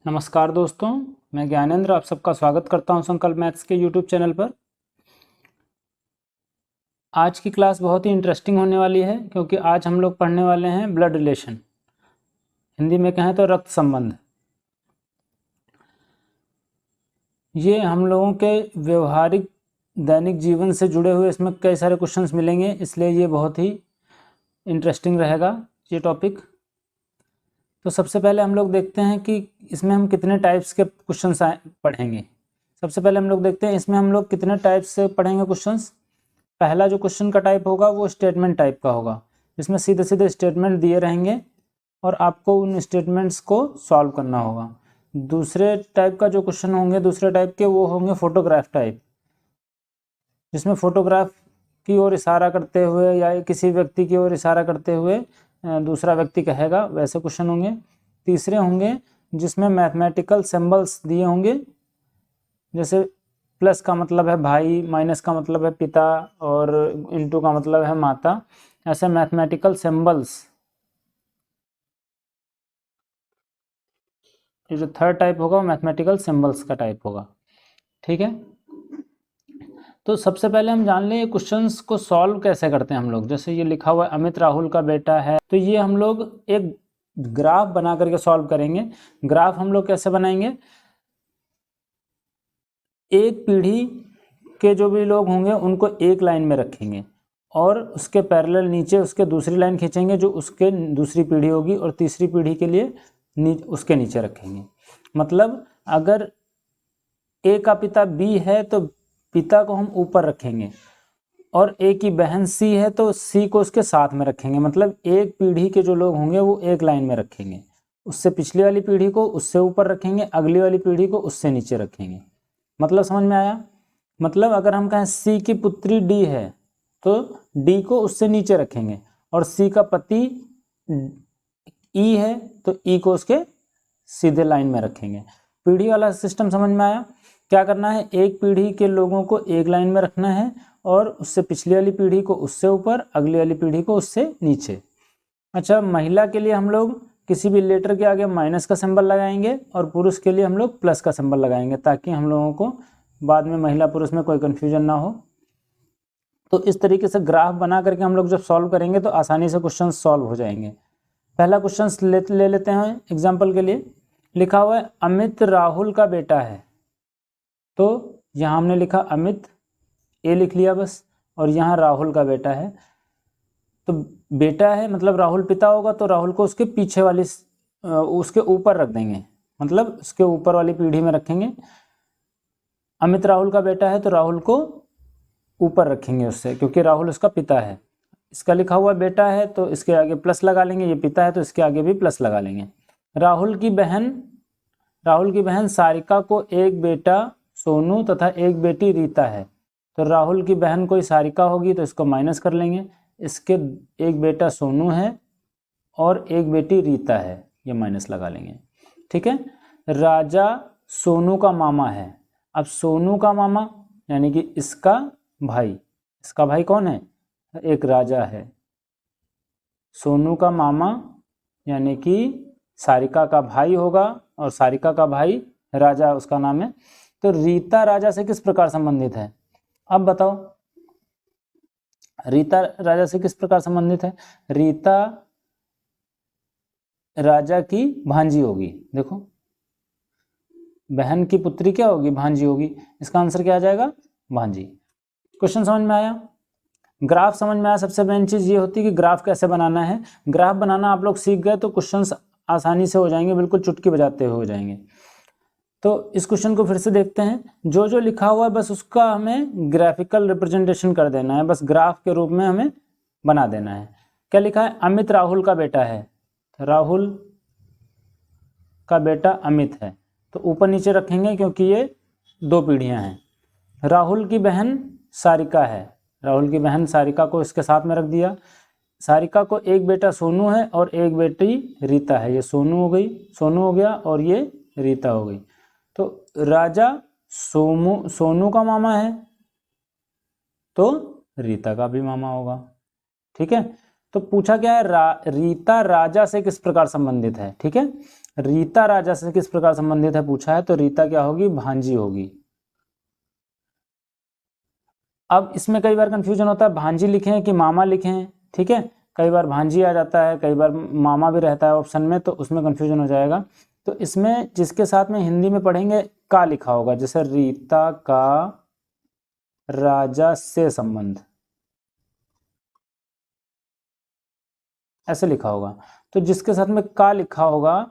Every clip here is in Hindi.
नमस्कार दोस्तों, मैं ज्ञानेंद्र आप सबका स्वागत करता हूं संकल्प मैथ्स के यूट्यूब चैनल पर। आज की क्लास बहुत ही इंटरेस्टिंग होने वाली है क्योंकि आज हम लोग पढ़ने वाले हैं ब्लड रिलेशन, हिंदी में कहें तो रक्त संबंध। ये हम लोगों के व्यवहारिक दैनिक जीवन से जुड़े हुए इसमें कई सारे क्वेश्चंस मिलेंगे, इसलिए ये बहुत ही इंटरेस्टिंग रहेगा ये टॉपिक। तो सबसे पहले हम लोग देखते हैं कि इसमें हम कितने टाइप्स के क्वेश्चंस पढ़ेंगे। सबसे पहले हम लोग देखते हैं इसमें हम लोग कितने टाइप्स से पढ़ेंगे क्वेश्चंस। पहला जो क्वेश्चन का टाइप होगा वो स्टेटमेंट टाइप का होगा, जिसमें सीधे सीधे स्टेटमेंट दिए रहेंगे और आपको उन स्टेटमेंट्स को सॉल्व करना होगा। दूसरे टाइप का जो क्वेश्चन होंगे, दूसरे टाइप के वो होंगे फोटोग्राफ टाइप, जिसमें फोटोग्राफ की ओर इशारा करते हुए या किसी व्यक्ति की ओर इशारा करते हुए दूसरा व्यक्ति कहेगा, वैसे क्वेश्चन होंगे। तीसरे होंगे जिसमें मैथमेटिकल सिंबल्स दिए होंगे, जैसे प्लस का मतलब है भाई, माइनस का मतलब है पिता और इनटू का मतलब है माता, ऐसे मैथमेटिकल सिंबल्स। ये जो थर्ड टाइप होगा वो मैथमेटिकल सिंबल्स का टाइप होगा, ठीक है। तो सबसे पहले हम जान लें ये क्वेश्चंस को सॉल्व कैसे करते हैं हम लोग। जैसे ये लिखा हुआ है अमित राहुल का बेटा है, तो ये हम लोग एक ग्राफ बना करके सॉल्व करेंगे। ग्राफ हम लोग कैसे बनाएंगे, एक पीढ़ी के जो भी लोग होंगे उनको एक लाइन में रखेंगे और उसके पैरेलल नीचे उसके दूसरी लाइन खींचेंगे जो उसके दूसरी पीढ़ी होगी, और तीसरी पीढ़ी के लिए उसके नीचे रखेंगे। मतलब अगर ए का पिता बी है तो पिता को हम ऊपर रखेंगे, और ए की बहन सी है तो सी को उसके साथ में रखेंगे। मतलब एक पीढ़ी के जो लोग होंगे वो एक लाइन में रखेंगे, उससे पिछली वाली पीढ़ी को उससे ऊपर रखेंगे, अगली वाली पीढ़ी को उससे नीचे रखेंगे। मतलब समझ में आया। मतलब अगर हम कहें सी की पुत्री डी है तो डी को उससे नीचे रखेंगे, और सी का पति ई है तो ई को उसके सीधे लाइन में रखेंगे। पीढ़ी वाला सिस्टम समझ में आया। क्या करना है, एक पीढ़ी के लोगों को एक लाइन में रखना है और उससे पिछली वाली पीढ़ी को उससे ऊपर, अगली वाली पीढ़ी को उससे नीचे। अच्छा, महिला के लिए हम लोग किसी भी लेटर के आगे माइनस का सिंबल लगाएंगे और पुरुष के लिए हम लोग प्लस का सिंबल लगाएंगे, ताकि हम लोगों को बाद में महिला पुरुष में कोई कन्फ्यूजन ना हो। तो इस तरीके से ग्राफ बना करके हम लोग जब सॉल्व करेंगे तो आसानी से क्वेश्चन सॉल्व हो जाएंगे। पहला क्वेश्चन ले लेते हैं एग्जाम्पल के लिए। लिखा हुआ है अमित राहुल का बेटा है, तो यहाँ हमने लिखा अमित, ए लिख लिया बस, और यहाँ राहुल का बेटा है। तो बेटा है मतलब राहुल पिता होगा, तो राहुल को उसके पीछे वाली उसके ऊपर रख देंगे, मतलब उसके ऊपर वाली पीढ़ी में रखेंगे। अमित राहुल का बेटा है तो राहुल को ऊपर रखेंगे उससे, क्योंकि राहुल उसका पिता है। इसका लिखा हुआ बेटा है तो इसके आगे प्लस लगा लेंगे, ये पिता है तो इसके आगे भी प्लस लगा लेंगे। राहुल की बहन सारिका को एक बेटा सोनू तथा एक बेटी रीता है, तो राहुल की बहन कोई सारिका होगी तो इसको माइनस कर लेंगे। इसके एक बेटा सोनू है और एक बेटी रीता है, ये माइनस लगा लेंगे, ठीक है। राजा सोनू का मामा है। अब सोनू का मामा यानी कि इसका भाई कौन है, एक राजा है। सोनू का मामा यानी कि सारिका का भाई होगा, और सारिका का भाई राजा उसका नाम है। तो रीता राजा से किस प्रकार संबंधित है, अब बताओ। रीता राजा से किस प्रकार संबंधित है, रीता राजा की भांजी होगी। देखो, बहन की पुत्री क्या होगी, भांजी होगी। इसका आंसर क्या आ जाएगा, भांजी। क्वेश्चन समझ में आया। ग्राफ समझ में आया। सबसे मेन चीज ये होती है कि ग्राफ कैसे बनाना है। ग्राफ बनाना आप लोग सीख गए तो क्वेश्चंस आसानी से हो जाएंगे, बिल्कुल चुटकी बजाते हुए हो जाएंगे। तो इस क्वेश्चन को फिर से देखते हैं। जो जो लिखा हुआ है बस उसका हमें ग्राफिकल रिप्रेजेंटेशन कर देना है, बस ग्राफ के रूप में हमें बना देना है। क्या लिखा है, अमित राहुल का बेटा है, राहुल का बेटा अमित है, तो ऊपर नीचे रखेंगे क्योंकि ये दो पीढ़ियां हैं। राहुल की बहन सारिका है, राहुल की बहन सारिका को इसके साथ में रख दिया। सारिका को एक बेटा सोनू है और एक बेटी रीता है, ये सोनू हो गया और ये रीता हो गई। तो राजा सोनू का मामा है तो रीता का भी मामा होगा, ठीक है। तो पूछा क्या है, रीता राजा से किस प्रकार संबंधित है, ठीक है। रीता राजा से किस प्रकार संबंधित है पूछा है, तो रीता क्या होगी, भांजी होगी। अब इसमें कई बार कंफ्यूजन होता है, भांजी लिखें कि मामा लिखें, ठीक है, कई बार भांजी आ जाता है, कई बार मामा भी रहता है ऑप्शन में, तो उसमें कंफ्यूजन हो जाएगा। तो इसमें जिसके साथ में हिंदी में पढ़ेंगे का लिखा होगा, जैसे रीता का राजा से संबंध, ऐसे लिखा होगा। तो जिसके साथ में का लिखा होगा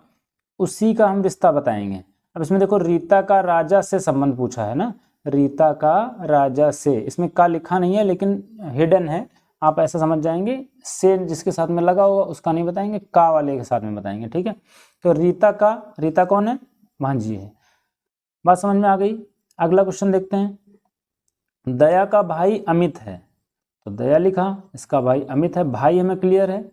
उसी का हम रिश्ता बताएंगे। अब इसमें देखो रीता का राजा से संबंध पूछा है ना, रीता का राजा से, इसमें का लिखा नहीं है लेकिन हिडन है, आप ऐसा समझ जाएंगे, से जिसके साथ में लगा होगा उसका नहीं बताएंगे, का वाले के साथ में बताएंगे, ठीक है। तो रीता का, रीता कौन है, भांजी है। बात समझ में आ गई। अगला क्वेश्चन देखते हैं। दया का भाई अमित है, तो दया लिखा, इसका भाई अमित है, भाई हमें क्लियर है,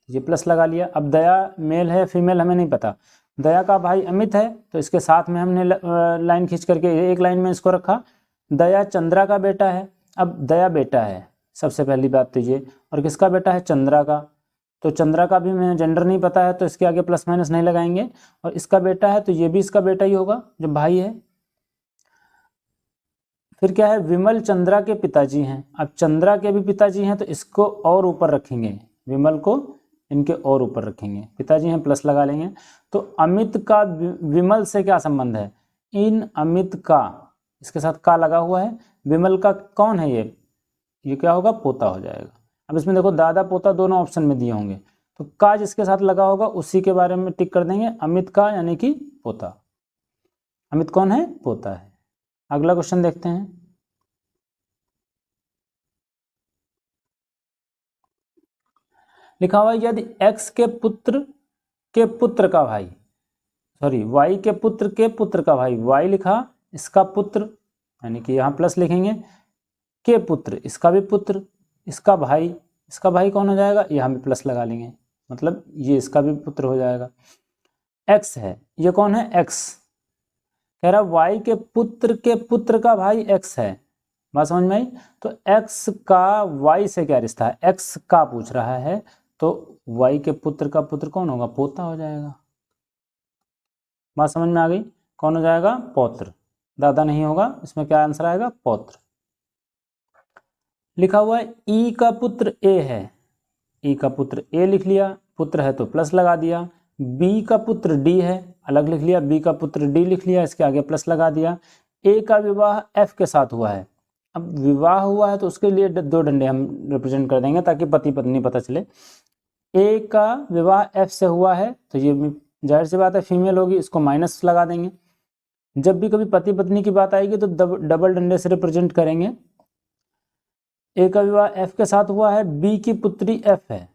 ये प्लस लगा लिया। अब दया मेल है फीमेल हमें नहीं पता, दया का भाई अमित है तो इसके साथ में हमने लाइन खींच करके एक लाइन में इसको रखा। दया चंद्रा का बेटा है, अब दया बेटा है सबसे पहली बात तो ये, और किसका बेटा है, चंद्रा का, तो चंद्रा का भी हमें जेंडर नहीं पता है तो इसके आगे प्लस माइनस नहीं लगाएंगे, और इसका बेटा है तो ये भी इसका बेटा ही होगा जो भाई है। फिर क्या है, विमल चंद्रा के पिताजी हैं, अब चंद्रा के भी पिताजी हैं तो इसको और ऊपर रखेंगे, विमल को इनके और ऊपर रखेंगे, पिताजी हैं प्लस लगा लेंगे। तो अमित का विमल से क्या संबंध है, इन अमित का, इसके साथ का लगा हुआ है, विमल का कौन है ये क्या होगा, पोता हो जाएगा। अब इसमें देखो दादा पोता दोनों ऑप्शन में दिए होंगे, तो का जिसके साथ लगा होगा उसी के बारे में टिक कर देंगे, अमित का यानी कि पोता, अमित कौन है, पोता है। अगला क्वेश्चन देखते हैं। लिखा हुआ है यदि x के पुत्र का भाई, सॉरी y के पुत्र का भाई, y लिखा, इसका पुत्र यानी कि यहाँ प्लस लिखेंगे, के पुत्र इसका भी पुत्र, इसका भाई कौन हो जाएगा, यहाँ भी प्लस लगा लेंगे, मतलब ये इसका भी पुत्र हो जाएगा। x है, ये कौन है, x, कह रहा y के पुत्र का भाई x है, बात समझ में आई। तो x का y से क्या रिश्ता है, x का पूछ रहा है, तो y के पुत्र का पुत्र कौन होगा, पोता हो जाएगा। बात समझ में आ गई, कौन हो जाएगा, पौत्र, दादा नहीं होगा, इसमें क्या आंसर आएगा, पौत्र। लिखा हुआ है ई का पुत्र ए है, ई का पुत्र ए लिख लिया, पुत्र है तो प्लस लगा दिया। बी का पुत्र डी है, अलग लिख लिया, बी का पुत्र डी लिख लिया, इसके आगे प्लस लगा दिया। ए का विवाह एफ के साथ हुआ है, अब विवाह हुआ है तो उसके लिए दो डंडे हम रिप्रेजेंट कर देंगे ताकि पति पत्नी पता चले। ए का विवाह एफ से हुआ है तो ये जाहिर सी बात है फीमेल होगी, इसको माइनस लगा देंगे। जब भी कभी पति पत्नी की बात आएगी तो डबल डंडे से रिप्रेजेंट करेंगे। ए का विवाह एफ के साथ हुआ है, बी की पुत्री एफ है,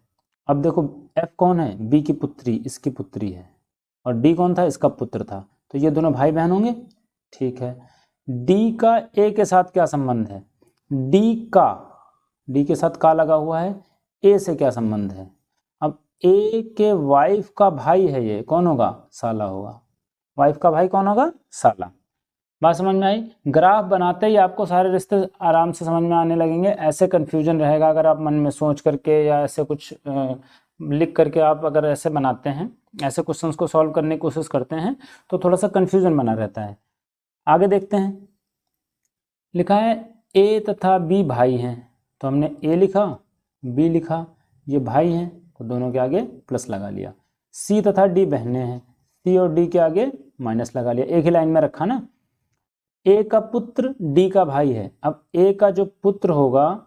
अब देखो एफ कौन है, बी की पुत्री, इसकी पुत्री है, और डी कौन था, इसका पुत्र था, तो ये दोनों भाई बहन होंगे, ठीक है। डी का ए के साथ क्या संबंध है, डी के साथ का लगा हुआ है, ए से क्या संबंध है, अब ए के वाइफ का भाई है, ये कौन होगा, साला होगा, वाइफ का भाई कौन होगा, साला। बात समझ में आई। ग्राफ बनाते ही आपको सारे रिश्ते आराम से समझ में आने लगेंगे, ऐसे कन्फ्यूजन रहेगा अगर आप मन में सोच करके या ऐसे कुछ लिख करके आप अगर ऐसे बनाते हैं, ऐसे क्वेश्चंस को सॉल्व करने की कोशिश करते हैं तो थोड़ा सा कन्फ्यूजन बना रहता है। आगे देखते हैं। लिखा है ए तथा बी भाई हैं, तो हमने ए लिखा, बी लिखा, ये भाई हैं तो दोनों के आगे प्लस लगा लिया। सी तथा डी बहनें हैं, सी और डी के आगे माइनस लगा लिया, एक ही लाइन में रखा ना। ए का पुत्र डी का भाई है, अब ए का जो पुत्र होगा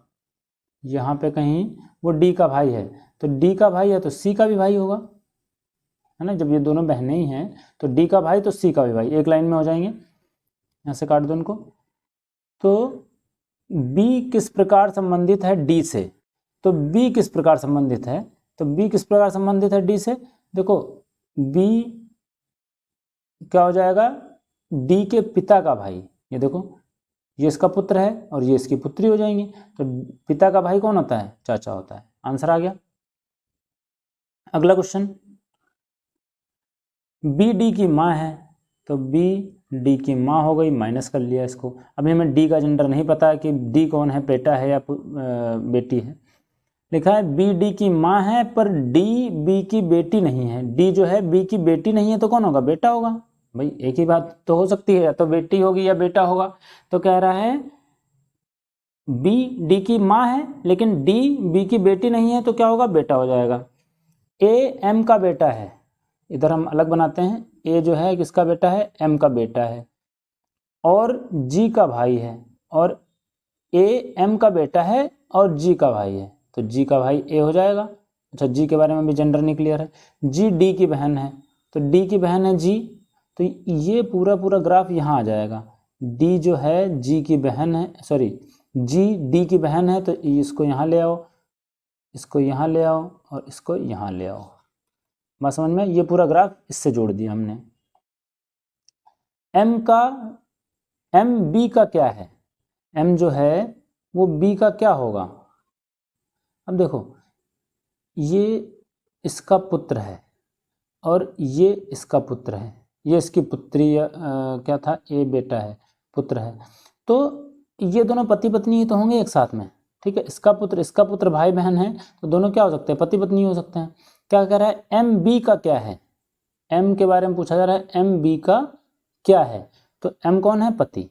यहाँ पे कहीं वो डी का भाई है, तो डी का भाई है तो सी का भी भाई होगा, है ना, जब ये दोनों बहनें ही हैं तो डी का भाई तो सी का भी भाई, एक लाइन में हो जाएंगे, यहाँ से काट दो इनको। तो बी किस प्रकार संबंधित है डी से, तो बी किस प्रकार संबंधित है, तो बी किस प्रकार संबंधित है डी से, देखो बी क्या हो जाएगा, डी के पिता का भाई, ये देखो ये इसका पुत्र है और ये इसकी पुत्री हो जाएंगी, तो पिता का भाई कौन होता है, चाचा होता है, आंसर आ गया। अगला क्वेश्चन, बी डी की माँ है, तो बी डी की माँ हो गई, माइनस कर लिया इसको। अभी हमें डी का जेंडर नहीं पता है कि डी कौन है, बेटा है या बेटी है। लिखा है बी डी की माँ है पर डी बी की बेटी नहीं है। डी जो है बी की बेटी नहीं है तो कौन होगा? बेटा होगा। भाई एक ही बात तो हो सकती है, या तो बेटी होगी या बेटा होगा। तो कह रहा है बी डी की माँ है लेकिन डी बी की बेटी नहीं है तो क्या होगा? बेटा हो जाएगा। ए एम का बेटा है, इधर हम अलग बनाते हैं। ए जो है किसका बेटा है? एम का बेटा है और जी का भाई है, और ए एम का बेटा है और जी का भाई है तो जी का भाई ए हो जाएगा। अच्छा, जी के बारे में भी जेंडर नहीं क्लियर है। जी डी की बहन है तो डी की बहन है जी, तो ये पूरा पूरा ग्राफ यहाँ आ जाएगा। डी जो है जी की बहन है, सॉरी जी डी की बहन है तो इसको यहाँ ले आओ, इसको यहाँ ले आओ और इसको यहाँ ले आओ। बात समझ में? ये पूरा ग्राफ इससे जोड़ दिया हमने। एम का एम बी का क्या है? एम जो है वो बी का क्या होगा? अब देखो, ये इसका पुत्र है और ये इसका पुत्र है, ये इसकी पुत्री क्या था? ए बेटा है, पुत्र है। तो ये दोनों पति पत्नी ही तो होंगे एक साथ में, ठीक है। इसका पुत्र भाई बहन है तो दोनों क्या हो सकते हैं? पति पत्नी हो सकते हैं। क्या कह रहा है? एम बी का क्या है? एम के बारे में पूछा जा रहा है, एम बी का क्या है? तो एम कौन है? पति।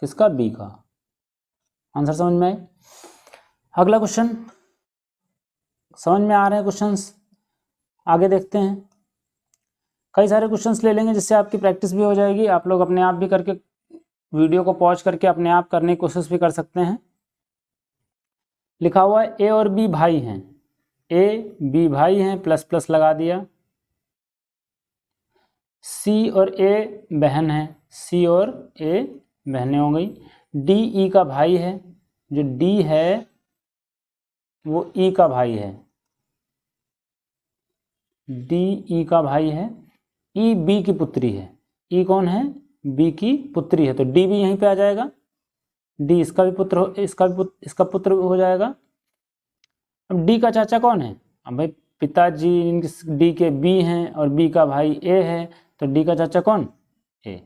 किसका? बी का। आंसर समझ में आए? अगला क्वेश्चन, समझ में आ रहे हैं क्वेश्चंस? आगे देखते हैं। कई सारे क्वेश्चंस ले लेंगे जिससे आपकी प्रैक्टिस भी हो जाएगी। आप लोग अपने आप भी करके वीडियो को पॉज करके अपने आप करने की कोशिश भी कर सकते हैं। लिखा हुआ है ए और बी भाई हैं, ए बी भाई हैं, प्लस प्लस लगा दिया। सी और ए बहन है, सी और ए बहनें हो गई। डी ई का भाई है, जो डी है वो ई का भाई है, डी ई का भाई है। ई बी की पुत्री है, ई कौन है? बी की पुत्री है तो डी भी यहीं पे आ जाएगा। डी इसका भी पुत्र हो, इसका पुत्र हो जाएगा। अब डी का चाचा कौन है? अब भाई पिताजी डी के बी हैं और बी का भाई ए है तो डी का चाचा कौन? ए।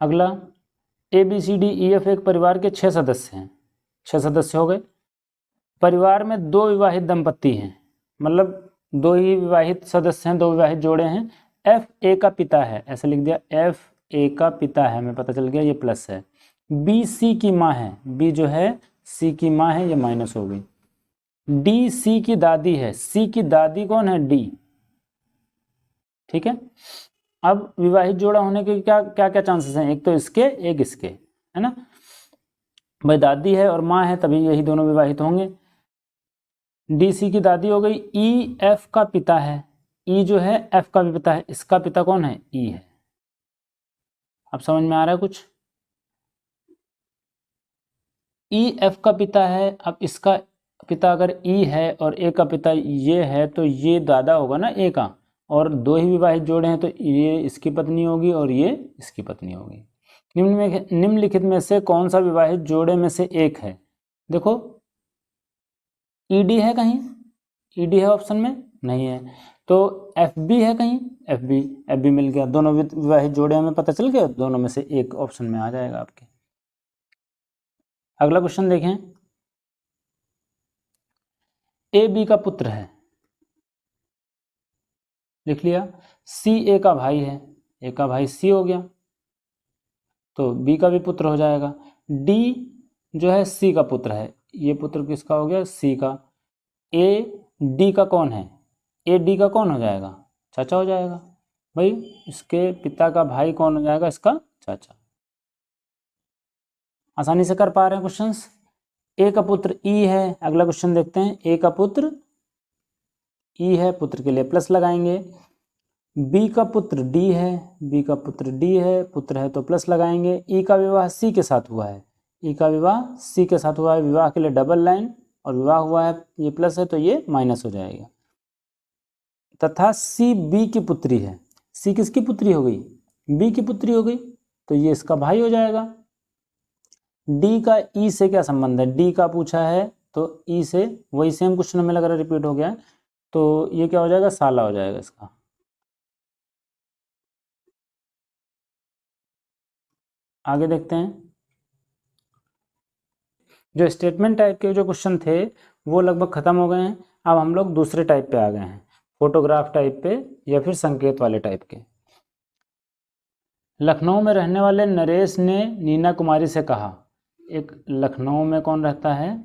अगला, A B C D E F एक परिवार के 6 सदस्य हैं। 6 सदस्य हो गए। परिवार में 2 विवाहित दंपत्ति हैं, मतलब 2 ही विवाहित सदस्य हैं, 2 विवाहित जोड़े हैं। एफ ए का पिता है, ऐसे लिख दिया, एफ ए का पिता है, हमें पता चल गया ये प्लस है। बी सी की माँ है, बी जो है सी की माँ है, ये माइनस हो गई। डी सी की दादी है, सी की दादी कौन है? डी, ठीक है। अब विवाहित जोड़ा होने के क्या क्या क्या चांसेस हैं? एक तो इसके, एक इसके, है ना। भाई दादी है और माँ है तभी यही दोनों विवाहित होंगे। डी सी की दादी हो गई। ई एफ का पिता है, ई जो है एफ का भी पिता है, इसका पिता कौन है? ई है। अब समझ में आ रहा है कुछ? ई एफ का पिता है, अब इसका पिता अगर ई है और ए का पिता ये है तो ये दादा होगा ना ए का, और 2 ही विवाहित जोड़े हैं तो ये इसकी पत्नी होगी और ये इसकी पत्नी होगी। निम्नलिखित में से कौन सा विवाहित जोड़े में से एक है? देखो, ईडी है कहीं? ईडी है ऑप्शन में? नहीं है। तो एफ बी है कहीं? एफ बी मिल गया। दोनों विवाहित जोड़े हमें पता चल गया, दोनों में से एक ऑप्शन में आ जाएगा आपके। अगला क्वेश्चन देखें। ए बी का पुत्र है, लिख लिया। सी ए का भाई है, ए का भाई सी हो गया तो बी का भी पुत्र हो जाएगा। डी जो है सी का पुत्र है, ये पुत्र किसका हो गया? सी का। ए डी का कौन है? ए डी का कौन हो जाएगा? चाचा हो जाएगा। भाई इसके पिता का भाई कौन हो जाएगा? इसका चाचा। आसानी से कर पा रहे हैं क्वेश्चंस। ए का पुत्र ई है। अगला क्वेश्चन देखते हैं। ए का पुत्र ई है, पुत्र के लिए प्लस लगाएंगे। बी का पुत्र डी है, बी का पुत्र डी है, पुत्र है तो प्लस लगाएंगे। ई का विवाह सी के साथ हुआ है, ई का विवाह सी के साथ हुआ है, विवाह के लिए डबल लाइन, और विवाह हुआ है, ये प्लस है तो ये माइनस हो जाएगा। तथा सी बी की पुत्री है। सी किसकी पुत्री हो गई? बी की पुत्री हो गई तो ये इसका भाई हो जाएगा। डी का ई से क्या संबंध है? डी का पूछा है तो ई से, वही सेम क्वेश्चन में लग रहा है रिपीट हो गया है, तो ये क्या हो जाएगा? साला हो जाएगा इसका। आगे देखते हैं। जो स्टेटमेंट टाइप के जो क्वेश्चन थे वो लगभग ख़त्म हो गए हैं। अब हम लोग दूसरे टाइप पे आ गए हैं, फोटोग्राफ टाइप पे या फिर संकेत वाले टाइप के। लखनऊ में रहने वाले नरेश ने नीना कुमारी से कहा। एक लखनऊ में कौन रहता है,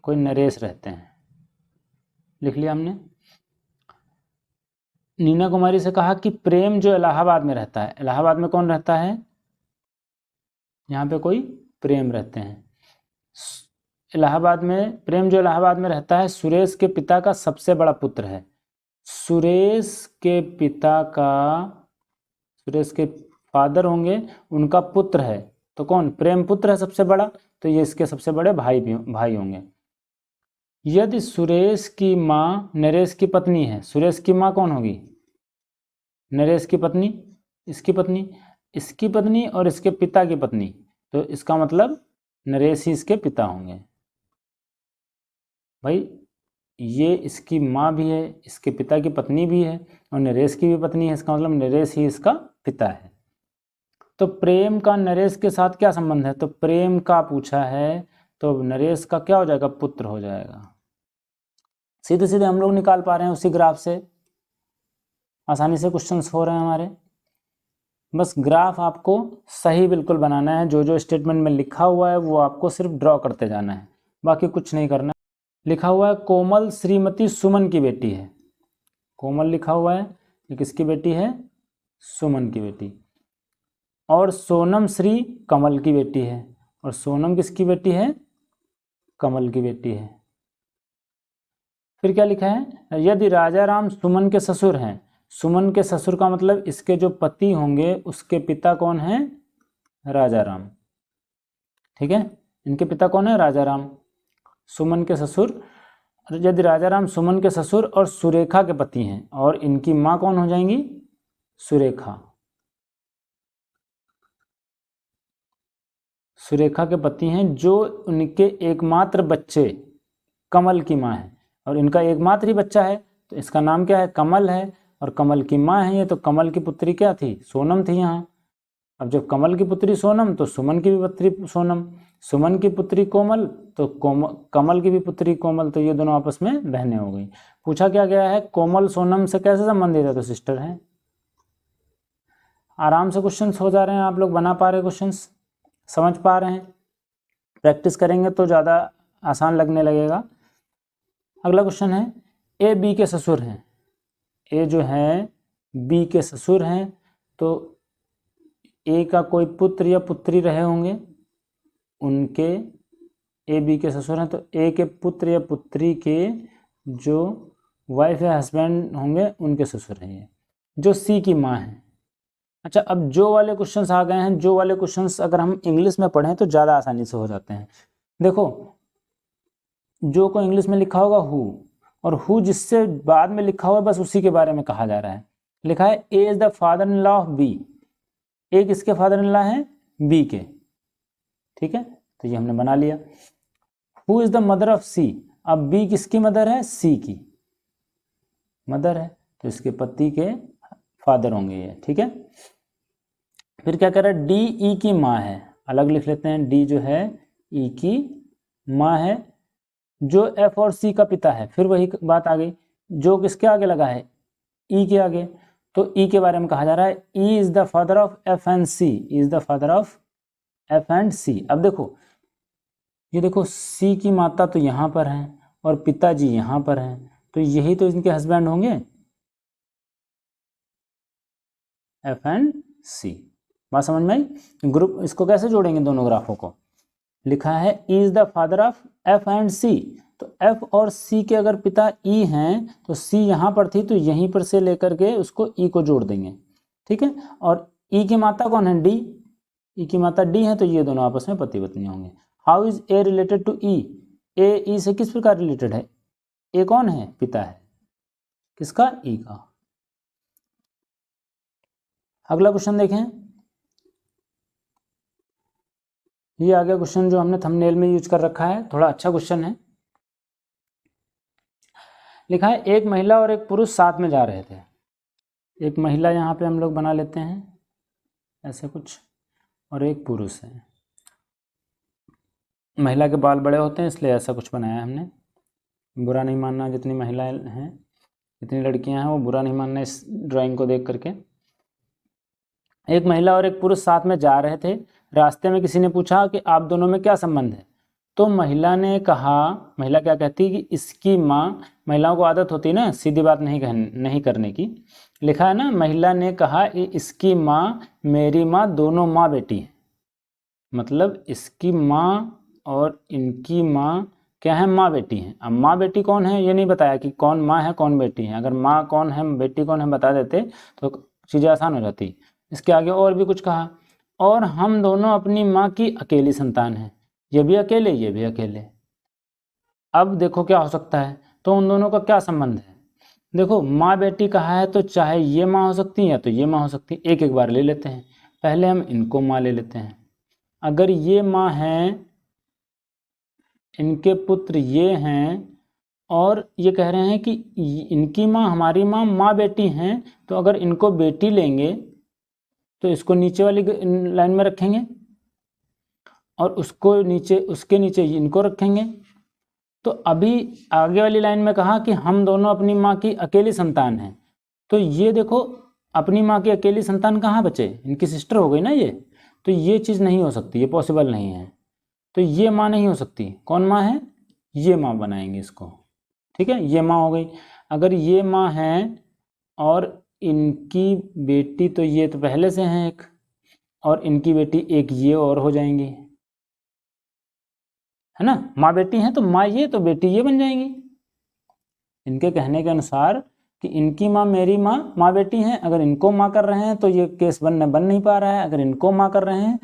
कोई नरेश रहते हैं, लिख लिया हमने। नीना कुमारी से कहा कि प्रेम जो इलाहाबाद में रहता है, इलाहाबाद में कौन रहता है, यहाँ पे कोई प्रेम रहते हैं। इलाहाबाद में प्रेम जो इलाहाबाद में रहता है सुरेश के पिता का सबसे बड़ा पुत्र है। सुरेश के पिता का, सुरेश के फादर होंगे, उनका पुत्र है, तो कौन, प्रेम पुत्र है सबसे बड़ा, तो ये इसके सबसे बड़े भाई होंगे। यदि सुरेश की माँ नरेश की पत्नी है, सुरेश की माँ कौन होगी, नरेश की पत्नी, इसकी पत्नी, इसकी पत्नी और इसके पिता की पत्नी, तो इसका मतलब नरेश ही इसके पिता होंगे। भाई ये इसकी माँ भी है, इसके पिता की पत्नी भी है और नरेश की भी पत्नी है, इसका मतलब नरेश ही इसका पिता है। तो प्रेम का नरेश के साथ क्या संबंध है, तो प्रेम का पूछा है तो नरेश का क्या हो जाएगा, पुत्र हो जाएगा। सीधे सीधे हम लोग निकाल पा रहे हैं उसी ग्राफ से, आसानी से क्वेश्चंस हो रहे हैं हमारे। बस ग्राफ आपको सही बिल्कुल बनाना है, जो जो स्टेटमेंट में लिखा हुआ है वो आपको सिर्फ ड्रॉ करते जाना है, बाकी कुछ नहीं करना। लिखा हुआ है कोमल श्रीमती सुमन की बेटी है, कोमल लिखा हुआ है, ये किसकी बेटी है, सुमन की बेटी। और सोनम श्री कमल की बेटी है, और सोनम किसकी बेटी है, कमल की बेटी है। फिर क्या लिखा है, यदि राजा राम सुमन के ससुर हैं, सुमन के ससुर का मतलब इसके जो पति होंगे उसके पिता कौन है, राजा राम, ठीक है, इनके पिता कौन है, राजा राम, सुमन के ससुर। यदि राजा राम सुमन के ससुर और सुरेखा के पति हैं, और इनकी माँ कौन हो जाएंगी, सुरेखा, सुरेखा के पति हैं, जो उनके एकमात्र बच्चे कमल की माँ है, और इनका एकमात्र ही बच्चा है तो इसका नाम क्या है, कमल है, और कमल की माँ है ये, तो कमल की पुत्री क्या थी, सोनम थी यहाँ। अब जब कमल की पुत्री सोनम तो सुमन की भी पुत्री सोनम, सुमन की पुत्री कोमल तो कमल की भी पुत्री कोमल, तो ये दोनों आपस में बहनें हो गई। पूछा क्या गया है, कोमल सोनम से कैसे संबंधित है, तो सिस्टर है। आराम से क्वेश्चंस हो जा रहे हैं, आप लोग बना पा रहे क्वेश्चंस, समझ पा रहे हैं, प्रैक्टिस करेंगे तो ज़्यादा आसान लगने लगेगा। अगला क्वेश्चन है, ए बी के ससुर हैं, ए जो है बी के ससुर हैं, तो ए का कोई पुत्र या पुत्री रहे होंगे, उनके, ए बी के ससुर हैं तो ए के पुत्र या पुत्री के जो वाइफ या हस्बैंड होंगे उनके ससुर हैं ये, जो सी की माँ है। अच्छा, अब जो वाले क्वेश्चंस आ गए हैं, जो वाले क्वेश्चंस अगर हम इंग्लिश में पढ़ें तो ज़्यादा आसानी से हो जाते हैं। देखो, जो को इंग्लिश में लिखा होगा हु, और हु जिससे बाद में लिखा हुआ है बस उसी के बारे में कहा जा रहा है। लिखा है A is the father in law of B, A किसके फादर इन लॉ है, बी के, ठीक है, तो ये हमने बना लिया। Who is the mother of C, अब बी किसकी मदर है, सी की मदर है, तो इसके पति के फादर होंगे ये, ठीक है। फिर क्या कर रहा है, डी ई की माँ है, अलग लिख लेते हैं, डी जो है ई की माँ है, जो एफ और सी का पिता है, फिर वही बात आ गई, जो किसके आगे लगा है, ई के आगे, तो ई के बारे में कहा जा रहा है E is the father of F and C, is the father of F and C. अब देखो, ये देखो सी की माता तो यहाँ पर है और पिताजी यहाँ पर हैं, तो यही तो इनके हस्बैंड होंगे, एफ एंड सी। बात समझ में आई, ग्रुप इसको कैसे जोड़ेंगे दोनों ग्राफों को, लिखा है is the father of F and C, तो एफ और सी के अगर पिता ई हैं तो सी यहाँ पर थी तो यहीं पर से लेकर के उसको ई को जोड़ देंगे, ठीक है। और ई की माता कौन है, डी, ई की माता डी है, तो ये दोनों आपस में पति पत्नी होंगे। How is A related to E, A E से किस प्रकार रिलेटेड है, ए कौन है, पिता है, किसका, ई का। अगला क्वेश्चन देखें, ये आ गया क्वेश्चन जो हमने थंबनेल में यूज कर रखा है, थोड़ा अच्छा क्वेश्चन है। लिखा है एक महिला और एक पुरुष साथ में जा रहे थे, एक महिला यहाँ पे हम लोग बना लेते हैं ऐसे कुछ, और एक पुरुष है। महिला के बाल बड़े होते हैं इसलिए ऐसा कुछ बनाया हमने। बुरा नहीं मानना, जितनी महिलाएं हैं, जितनी लड़कियां हैं, वो बुरा नहीं मानना इस ड्राइंग को देख करके। एक महिला और एक पुरुष साथ में जा रहे थे। रास्ते में किसी ने पूछा कि आप दोनों में क्या संबंध है। तो महिला ने कहा, महिला क्या कहती कि इसकी माँ, महिलाओं को आदत होती है ना सीधी बात नहीं करने की, लिखा है ना, महिला ने कहा इसकी माँ मेरी माँ दोनों माँ बेटी हैं। मतलब इसकी माँ और इनकी माँ क्या है, माँ बेटी हैं। अब माँ बेटी कौन है ये नहीं बताया कि कौन माँ है कौन बेटी है। अगर माँ कौन है बेटी कौन है बता देते तो चीज़ें आसान हो जाती। इसके आगे और भी कुछ कहा, और हम दोनों अपनी माँ की अकेली संतान हैं। ये भी अकेले, ये भी अकेले। अब देखो क्या हो सकता है, तो उन दोनों का क्या संबंध है। देखो माँ बेटी कहा है तो चाहे ये माँ हो सकती है या तो ये माँ हो सकती है। एक एक बार ले लेते हैं। पहले हम इनको माँ ले लेते हैं। अगर ये माँ हैं, इनके पुत्र ये हैं, और ये कह रहे हैं कि इनकी माँ हमारी माँ माँ बेटी हैं, तो अगर इनको बेटी लेंगे तो इसको नीचे वाली लाइन में रखेंगे और उसको नीचे, उसके नीचे इनको रखेंगे। तो अभी आगे वाली लाइन में कहा कि हम दोनों अपनी माँ की अकेली संतान हैं। तो ये देखो अपनी माँ की अकेली संतान कहाँ बचे, इनकी सिस्टर हो गई ना ये। तो ये चीज़ नहीं हो सकती, ये पॉसिबल नहीं है। तो ये माँ नहीं हो सकती। कौन माँ है, ये माँ बनाएंगे इसको। ठीक है, ये माँ हो गई। अगर ये माँ है और इनकी बेटी, तो ये तो पहले से हैं एक, और इनकी बेटी एक ये और हो जाएंगी, है ना। माँ बेटी हैं तो माँ ये तो बेटी ये बन जाएंगी। इनके कहने के अनुसार कि इनकी माँ मेरी माँ माँ बेटी हैं। अगर इनको माँ कर रहे हैं तो ये केस बन नहीं पा रहा है। अगर इनको माँ कर रहे हैं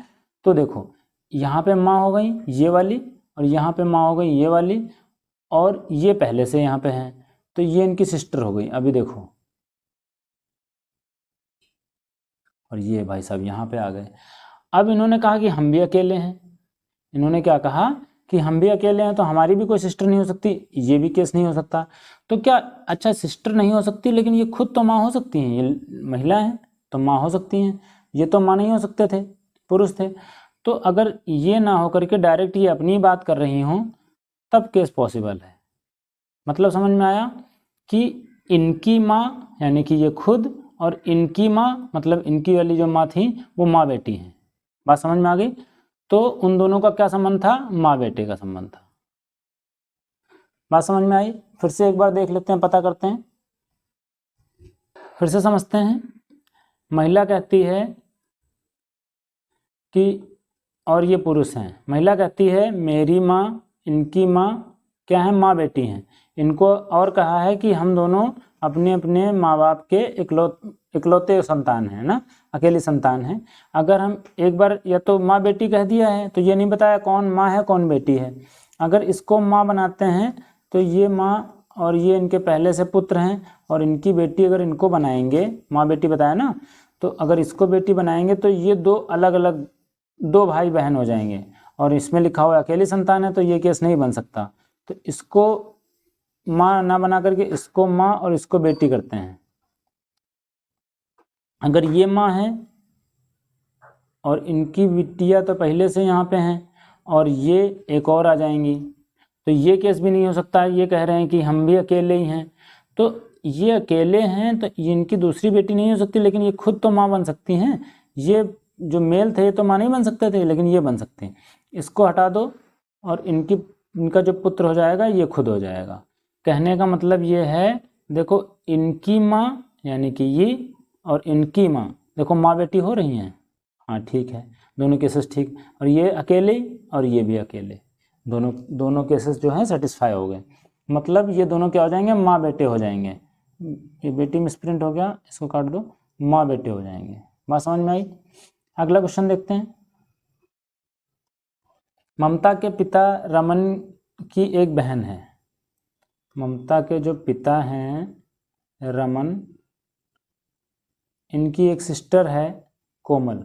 तो देखो यहाँ पे माँ हो गई ये वाली, और यहाँ पे माँ हो गई ये वाली, और ये पहले से यहाँ पे हैं, तो ये इनकी सिस्टर हो गई। अभी देखो, और ये भाई साहब यहाँ पे आ गए। अब इन्होंने कहा कि हम भी अकेले हैं। इन्होंने क्या कहा कि हम भी अकेले हैं तो हमारी भी कोई सिस्टर नहीं हो सकती, ये भी केस नहीं हो सकता। तो क्या, अच्छा सिस्टर नहीं हो सकती लेकिन ये खुद तो माँ हो सकती हैं, ये महिला हैं तो माँ हो सकती हैं। ये तो माँ नहीं हो सकते थे, पुरुष थे। तो अगर ये ना हो करके डायरेक्ट ये अपनी बात कर रही हों तब केस पॉसिबल है। मतलब समझ में आया कि इनकी माँ यानी कि ये खुद, और इनकी माँ मतलब इनकी वाली जो माँ थी वो माँ बेटी हैं। बात समझ में आ गई। तो उन दोनों का क्या संबंध था, माँ बेटे का संबंध था। बात समझ में आई। फिर से एक बार देख लेते हैं, पता करते हैं, फिर से समझते हैं। महिला कहती है कि, और ये पुरुष हैं, महिला कहती है मेरी माँ इनकी माँ क्या है, माँ बेटी हैं। इनको और कहा है कि हम दोनों अपने अपने माँ बाप के इकलौते संतान हैं ना, अकेली संतान है। अगर हम एक बार या तो माँ बेटी कह दिया है तो ये नहीं बताया कौन माँ है कौन बेटी है। अगर इसको माँ बनाते हैं तो ये माँ और ये इनके पहले से पुत्र हैं, और इनकी बेटी अगर इनको बनाएंगे, माँ बेटी बताया ना, तो अगर इसको बेटी बनाएंगे तो ये दो अलग अलग दो भाई बहन हो जाएंगे। और इसमें लिखा हुआ अकेली संतान है तो ये केस नहीं बन सकता। तो इसको माँ ना बना करके इसको माँ और इसको बेटी करते हैं। अगर ये माँ है और इनकी बिटिया तो पहले से यहाँ पे हैं और ये एक और आ जाएंगी, तो ये केस भी नहीं हो सकता। ये कह रहे हैं कि हम भी अकेले ही हैं, तो ये अकेले हैं तो ये इनकी दूसरी बेटी नहीं हो सकती, लेकिन ये खुद तो माँ बन सकती हैं। ये जो मेल थे ये तो माँ नहीं बन सकते थे, लेकिन ये बन सकते हैं। इसको हटा दो और इनका जो पुत्र हो जाएगा ये खुद हो जाएगा। कहने का मतलब ये है, देखो इनकी माँ यानी कि ये और इनकी माँ, देखो माँ बेटी हो रही हैं। हाँ ठीक है, दोनों केसेस ठीक। और ये अकेले और ये भी अकेले, दोनों केसेस जो हैं सेटिस्फाई हो गए। मतलब ये दोनों क्या हो जाएंगे, माँ बेटे हो जाएंगे। ये बेटी मिसप्रिंट हो गया, इसको काट दो, माँ बेटे हो जाएंगे। बात समझ में आई। अगला क्वेश्चन देखते हैं। ममता के पिता रमन की एक बहन है। ममता के जो पिता हैं रमन, इनकी एक सिस्टर है कोमल।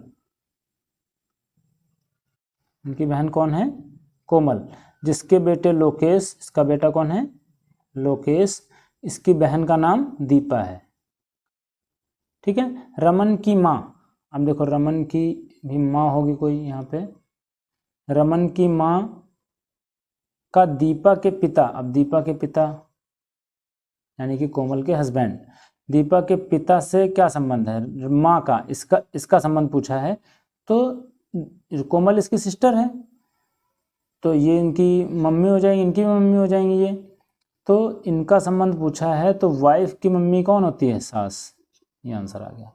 इनकी बहन कौन है, कोमल, जिसके बेटे लोकेश, इसका बेटा कौन है, लोकेश, इसकी बहन का नाम दीपा है। ठीक है। रमन की माँ, अब देखो रमन की भी माँ होगी कोई यहाँ पे। रमन की माँ का दीपा के पिता, अब दीपा के पिता यानी कि कोमल के हस्बैंड, दीपा के पिता से क्या संबंध है, माँ का, इसका संबंध पूछा है। तो कोमल इसकी सिस्टर है, तो ये इनकी मम्मी हो जाएगी, इनकी मम्मी हो जाएंगी ये। तो इनका संबंध पूछा है, तो वाइफ की मम्मी कौन होती है, सास। ये आंसर आ गया।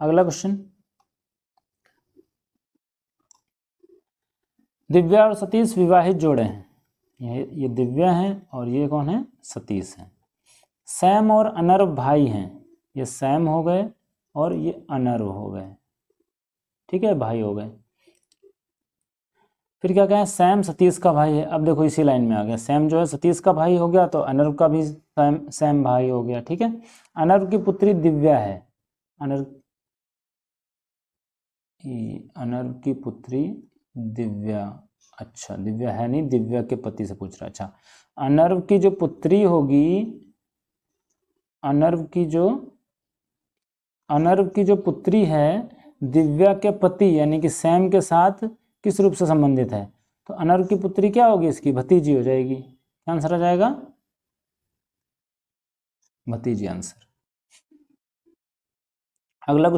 अगला क्वेश्चन, दिव्या और सतीश विवाहित जोड़े हैं। ये दिव्या हैं और ये कौन है, सतीश हैं। सैम और अनर्व भाई हैं, ये सैम हो गए और ये अनर्व हो गए, ठीक है, भाई हो गए। फिर क्या कहें, सैम सतीश का भाई है। अब देखो इसी लाइन में आ गया, सैम जो है सतीश का भाई हो गया, तो अनर्व का भी सैम भाई हो गया, ठीक है। अनर्व की पुत्री दिव्या है, अनर्व की पुत्री दिव्या, अच्छा दिव्या है नहीं, दिव्या के पति से पूछ रहा है। अच्छा, अनर्व की जो पुत्री होगी, अनर्व की जो पुत्री है दिव्या के पति यानी कि सैम के साथ किस रूप से संबंधित है, तो अनर्व की पुत्री क्या होगी, इसकी भतीजी हो जाएगी। क्या आंसर आ जाएगा, भतीजी आंसर। अगला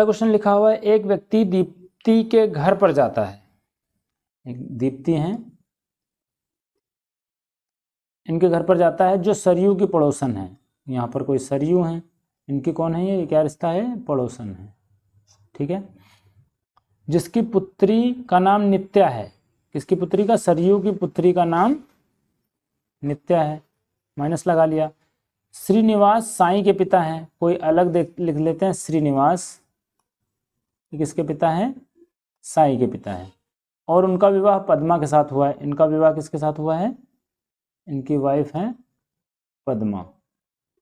क्वेश्चन लिखा हुआ है, एक व्यक्ति दीप्ति के घर पर जाता है, एक दीप्ति हैं, इनके घर पर जाता है जो सरयू की पड़ोसन है। यहाँ पर कोई सरयू हैं, इनकी कौन है, ये क्या रिश्ता है, पड़ोसन है, ठीक है। जिसकी पुत्री का नाम नित्या है, किसकी पुत्री का, सरयू की पुत्री का नाम नित्या है, माइनस लगा लिया। श्रीनिवास साईं के पिता हैं, कोई अलग लिख लेते हैं, श्रीनिवास किसके पिता हैं, साईं के पिता हैं। और उनका विवाह पद्मा के साथ हुआ है, इनका विवाह किसके साथ हुआ है, इनकी वाइफ है पद्मा,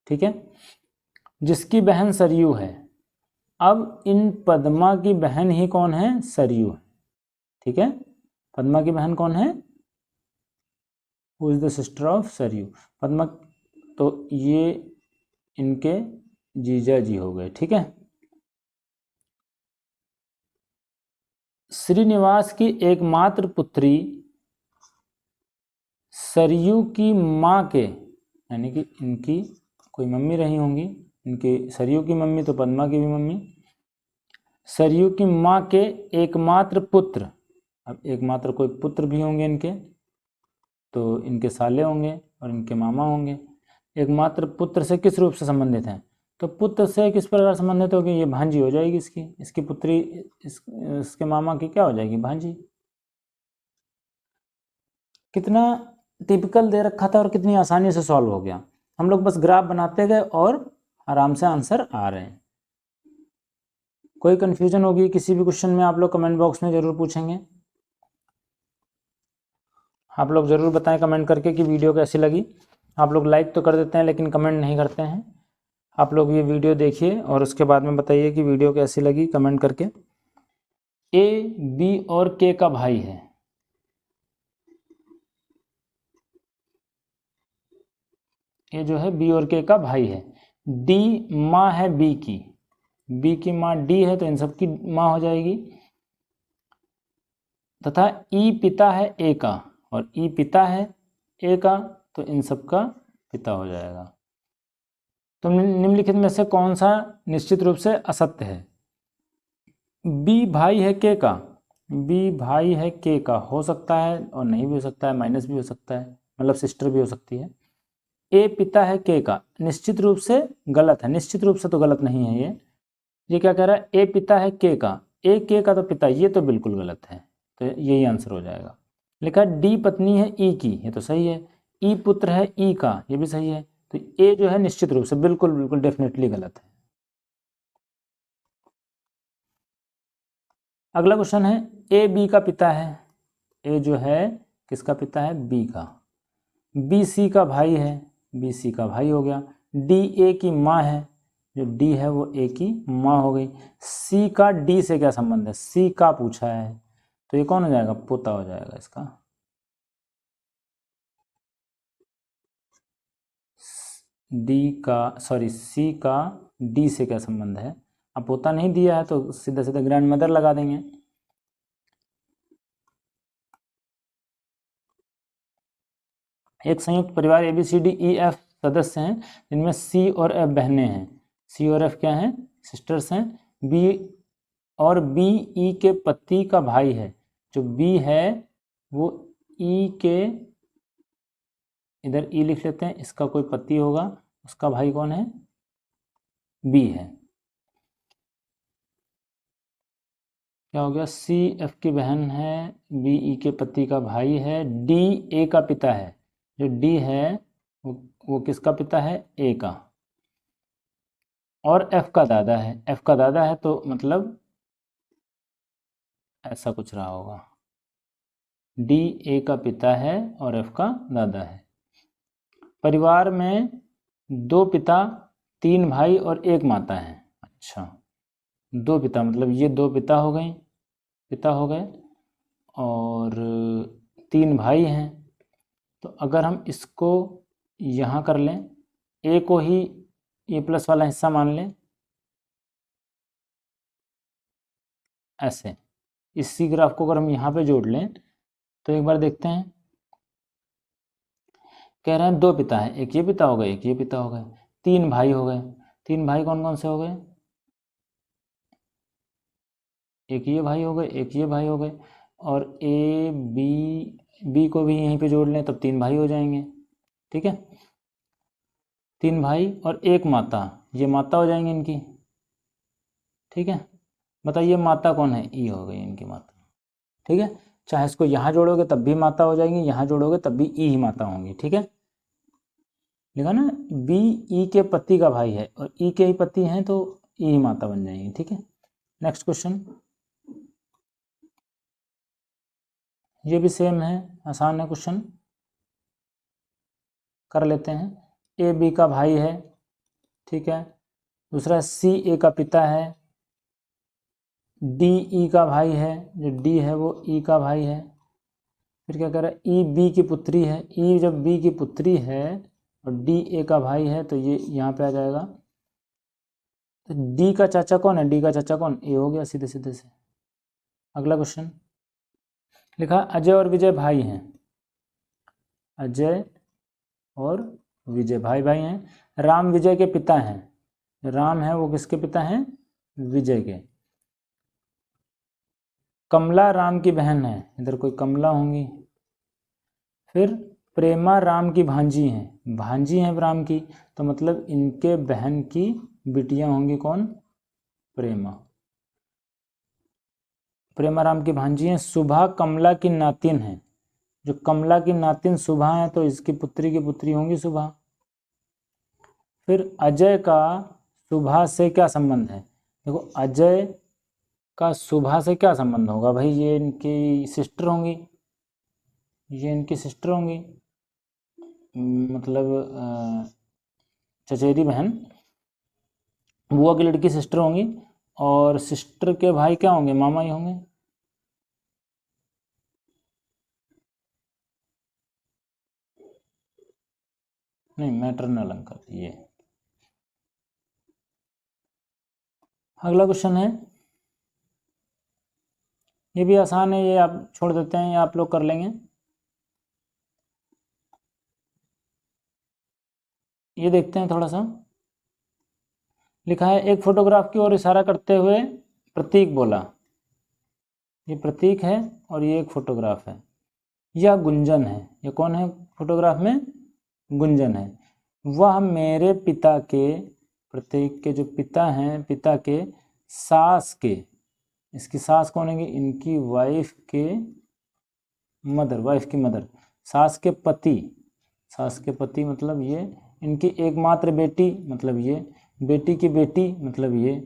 ठीक है। जिसकी बहन सरयू है, अब इन पद्मा की बहन ही कौन है, सरयू है, ठीक है। पद्मा की बहन कौन है, who is the sister of Saryu, Padma, तो ये इनके जीजा जी हो गए, ठीक है। श्रीनिवास की एकमात्र पुत्री सरयू की माँ के, यानी कि इनकी कोई मम्मी रही होंगी, इनकी सरयू की मम्मी तो पद्मा की भी मम्मी, सरयू की माँ के एकमात्र पुत्र, अब एकमात्र कोई पुत्र भी होंगे इनके, तो इनके साले होंगे और इनके मामा होंगे। एकमात्र पुत्र से किस रूप से संबंधित हैं, तो पुत्र से किस प्रकार संबंधित होगी, ये भांजी हो जाएगी, इसकी पुत्री इसके मामा की क्या हो जाएगी, भांजी। कितना टिपिकल दे रखा था और कितनी आसानी से सॉल्व हो गया, हम लोग बस ग्राफ बनाते गए और आराम से आंसर आ रहे हैं। कोई कंफ्यूजन होगी किसी भी क्वेश्चन में, आप लोग कमेंट बॉक्स में ज़रूर पूछेंगे। आप लोग ज़रूर बताएं कमेंट करके कि वीडियो कैसी लगी। आप लोग लाइक तो कर देते हैं लेकिन कमेंट नहीं करते हैं। आप लोग ये वीडियो देखिए और उसके बाद में बताइए कि वीडियो कैसी लगी कमेंट करके। ए बी और के का भाई है, ये जो है बी और के का भाई है। डी माँ है बी की माँ डी है तो इन सब की माँ हो जाएगी। तथा ई पिता है ए का और ई पिता है ए का, तो इन सब का पिता हो जाएगा। तो निम्नलिखित में से कौन सा निश्चित रूप से असत्य है, बी भाई है के का, बी भाई है के का हो सकता है और नहीं भी हो सकता है, माइनस भी हो सकता है, मतलब सिस्टर भी हो सकती है। ए पिता है के का निश्चित रूप से गलत है, निश्चित रूप से तो गलत नहीं है ये क्या कह रहा है, ए पिता है के का, ए के का तो पिता, ये तो बिल्कुल गलत है, तो यही आंसर हो जाएगा। लिखा डी पत्नी है ई की, ये तो सही है। ई पुत्र है ई का, ये भी सही है। तो ए जो है निश्चित रूप से बिल्कुल डेफिनेटली गलत है। अगला क्वेश्चन है, ए बी का पिता है, ए जो है किसका पिता है, बी का। बी सी का भाई है, बी सी का भाई हो गया। डी ए की माँ है, जो डी है वो ए की माँ हो गई। सी का डी से क्या संबंध है, सी का पूछा है, तो ये कौन हो जाएगा, पोता हो जाएगा इसका। सी का डी से क्या संबंध है, अब पोता नहीं दिया है तो सीधा सीधा ग्रैंड मदर लगा देंगे। एक संयुक्त परिवार ABCDEF सदस्य हैं जिनमें C और F बहनें हैं। C और F क्या हैं? सिस्टर्स हैं। B और B E के पति का भाई है। जो B है वो E के, इधर E लिख लेते हैं, इसका कोई पति होगा, उसका भाई कौन है? B है। क्या हो गया? C F की बहन है, B E के पति का भाई है, D A का पिता है। जो D है वो किसका पिता है? A का। और F का दादा है। F का दादा है तो मतलब ऐसा कुछ रहा होगा। D A का पिता है और F का दादा है। परिवार में 2 पिता, 3 भाई और 1 माता है। अच्छा, 2 पिता मतलब ये 2 पिता हो गए, और 3 भाई हैं। तो अगर हम इसको यहाँ कर लें, A को ही A प्लस वाला हिस्सा मान लें, ऐसे इसी ग्राफ को अगर हम यहाँ पे जोड़ लें तो एक बार देखते हैं। कह रहे हैं 2 पिता हैं, एक ये पिता हो गए, एक ये पिता हो गए, 3 भाई हो गए। 3 भाई कौन कौन से हो गए? एक ये भाई हो गए, एक ये भाई हो गए, और बी को भी यहीं पे जोड़ लें तब 3 भाई हो जाएंगे। ठीक है, 3 भाई और 1 माता, ये माता हो जाएंगे इनकी। ठीक है, बताइए माता कौन है? ई हो गई इनकी माता। ठीक है, चाहे इसको यहाँ जोड़ोगे तब भी माता हो जाएंगी, यहाँ जोड़ोगे तब भी ई ही माता होंगी। ठीक है, लिखा ना, बी ई के पति का भाई है और ई के ही पति हैं तो ई ही माता बन जाएंगी। ठीक है, नेक्स्ट क्वेश्चन, ये भी सेम है, आसान है क्वेश्चन, कर लेते हैं। ए बी का भाई है। ठीक है, दूसरा सी ए का पिता है, डी ई का भाई है, जो डी है वो ई का भाई है। फिर क्या कह रहा है? ई बी की पुत्री है। ई जब बी की पुत्री है और डी ए का भाई है तो ये यहाँ पे आ जाएगा। तो डी का चाचा कौन है? डी का चाचा कौन? ए हो गया सीधे सीधे से। अगला क्वेश्चन लिखा, अजय और विजय भाई हैं। अजय और विजय भाई भाई हैं। राम विजय के पिता हैं। राम है वो किसके पिता हैं? विजय के। कमला राम की बहन है, इधर कोई कमला होंगी। फिर प्रेमा राम की भांजी हैं, भांजी हैं राम की, तो मतलब इनके बहन की बिटियां होंगी कौन? प्रेमा। प्रेमा राम की भांजी हैं। सुभा कमला की नातिन है। जो कमला की नातिन सुभा है तो इसकी पुत्री की पुत्री होंगी सुभा। फिर अजय का सुभा से क्या संबंध है? देखो, अजय का सुभा से क्या संबंध होगा भाई? ये इनकी सिस्टर होंगी, ये इनकी सिस्टर होंगी, मतलब चचेरी बहन, बुआ की लड़की सिस्टर होंगी, और सिस्टर के भाई क्या होंगे? मामा ही होंगे। नहीं, मैटरनल अंकल ये। अगला क्वेश्चन है, ये भी आसान है, ये आप छोड़ देते हैं, ये आप लोग कर लेंगे। ये देखते हैं थोड़ा सा। लिखा है, एक फोटोग्राफ की ओर इशारा करते हुए प्रतीक बोला। ये प्रतीक है और ये एक फोटोग्राफ है। यह गुंजन है। ये कौन है फोटोग्राफ में? गुंजन है। वह मेरे पिता के, प्रतीक के जो पिता हैं, पिता के सास के, इसकी सास कौन है? इनकी वाइफ के मदर, वाइफ की मदर, सास के पति, सास के पति मतलब ये, इनकी एकमात्र बेटी मतलब ये, बेटी की बेटी मतलब ये।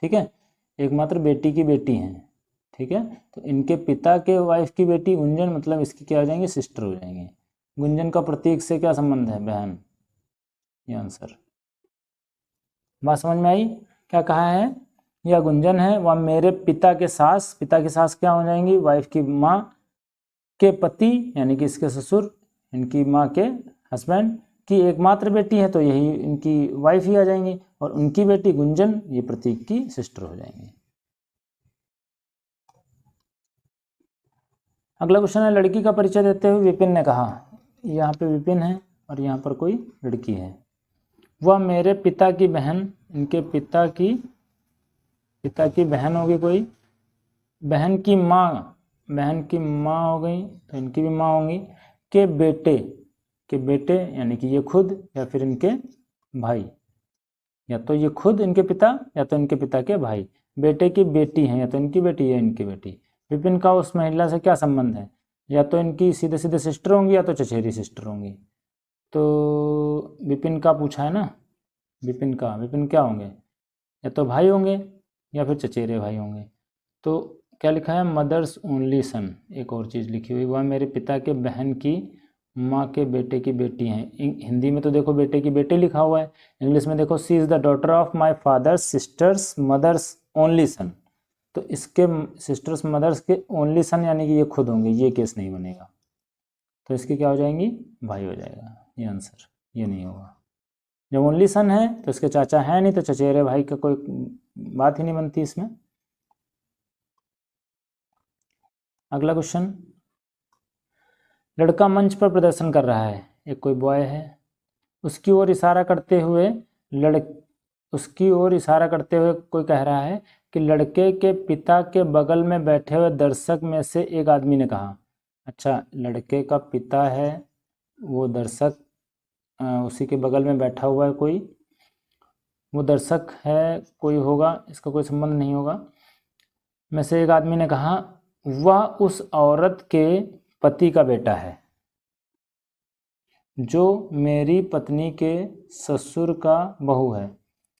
ठीक है, एकमात्र बेटी की बेटी हैं। ठीक है, तो इनके पिता के वाइफ की बेटी गुंजन मतलब इसकी क्या हो जाएंगे? सिस्टर हो जाएंगे। गुंजन का प्रतीक से क्या संबंध है? बहन। ये आंसर। बात समझ में आई? क्या कहा है? यह गुंजन है, वह मेरे पिता के सास, पिता की सास क्या हो जाएंगी? वाइफ की माँ के पति यानी कि इसके ससुर, इनकी माँ के हस्बैंड की एकमात्र बेटी है तो यही इनकी वाइफ ही आ जाएंगी, और उनकी बेटी गुंजन ये प्रतीक की सिस्टर हो जाएंगी। अगला क्वेश्चन है, लड़की का परिचय देते हुए विपिन ने कहा। यहाँ पे विपिन है और यहाँ पर कोई लड़की है। वह मेरे पिता की बहन, इनके पिता की बहन होगी कोई, बहन की माँ हो गई तो इनकी भी माँ होंगी, के बेटे यानी कि ये खुद या फिर इनके भाई, या तो ये खुद इनके पिता या तो इनके पिता के भाई। बेटे की बेटी है, या तो इनकी बेटी या इनकी बेटी। विपिन का उस महिला से क्या संबंध है, या तो इनकी सीधे सीधे सिस्टर होंगी या तो चचेरी सिस्टर होंगी। तो विपिन का पूछा है ना, विपिन क्या होंगे, या तो भाई होंगे या फिर चचेरे भाई होंगे। तो क्या लिखा है, मदर्स ओनली सन। एक और चीज़ लिखी हुई, वह मेरे पिता के बहन की माँ के बेटे की बेटी हैं। हिंदी में तो देखो बेटे की बेटी लिखा हुआ है, इंग्लिश में देखो C is the daughter of my father's sister's mother's only son. तो इसके सिस्टर्स मदर्स के ओनली सन यानी कि ये खुद होंगे, ये केस नहीं बनेगा। तो इसके क्या हो जाएंगी, भाई हो जाएगा ये आंसर, ये नहीं होगा। जब ओनली सन है तो इसके चाचा है नहीं, तो चचेरे भाई का कोई बात ही नहीं बनती इसमें। अगला क्वेश्चन, लड़का मंच पर प्रदर्शन कर रहा है, एक कोई बॉय है, उसकी ओर इशारा करते हुए कोई कह रहा है कि लड़के के पिता के बगल में बैठे हुए दर्शक में से एक आदमी ने कहा। अच्छा, लड़के का पिता है वो दर्शक, उसी के बगल में बैठा हुआ है कोई, वो दर्शक है कोई होगा, इसका कोई संबंध नहीं होगा। में से एक आदमी ने कहा वह उस औरत के पति का बेटा है जो मेरी पत्नी के ससुर का बहू है।